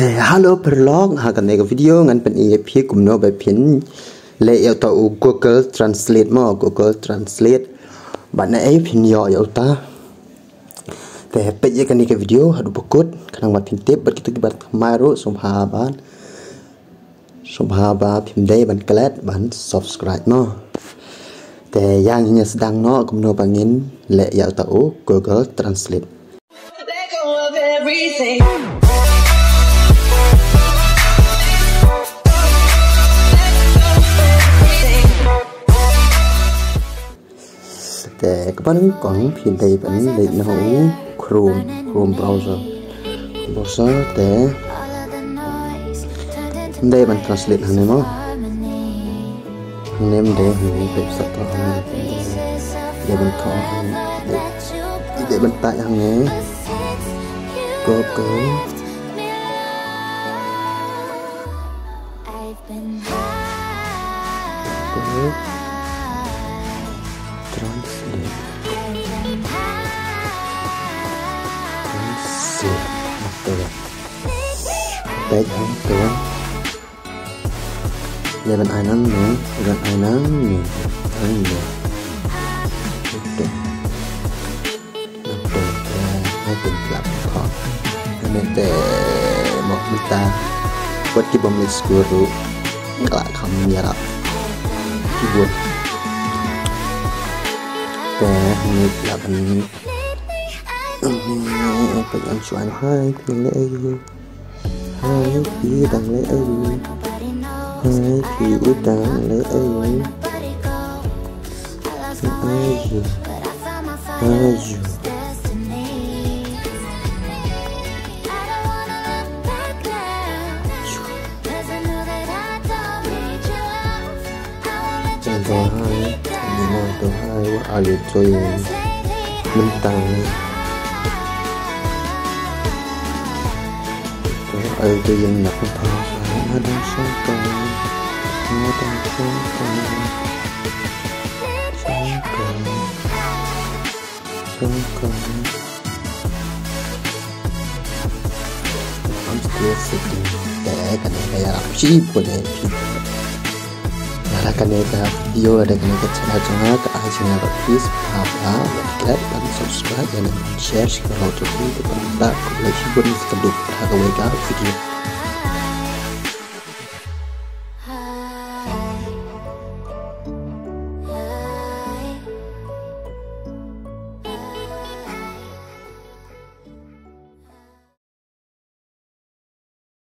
Halo berlog hakan nego video ngan pen ie phi kumno ba phin le yo ta Google Translate mo Google Translate ba na ai phin yo ta te pe ye kan ike video hadu bakut kanang wat tip bat kita bat mairo subhaban phim dei ban klet ban subscribe mo te yang nya sedang no kumno bangin le yo ta Google Translate. Để các bạn còn phiền đầy vẫn để nó Chrome browser để đây bạn translate hàng này mà hàng này để hàng website to hàng để bạn thọ để bạn tải hàng này có baik tuan jalan ainang nih jalan ainang nih betul hai tình cảm khó nên để một người ta buat kita menulis guru kelak kamu menyerap keyboard teh ini delapan pengen cuan hai pilih hai khi đang lấy ơi hai khi đang lấy ơi chẳng có hai nhưng mà tôi hai quá ali chơi minh tàng ở cái dân nhập thọ nó đang sống còn I'm still sitting để cái này là làm gì của này là cái này là video ada cái này cái channel channel cái ai channel và please like and subscribe and share kalau untuk kita kita boleh share video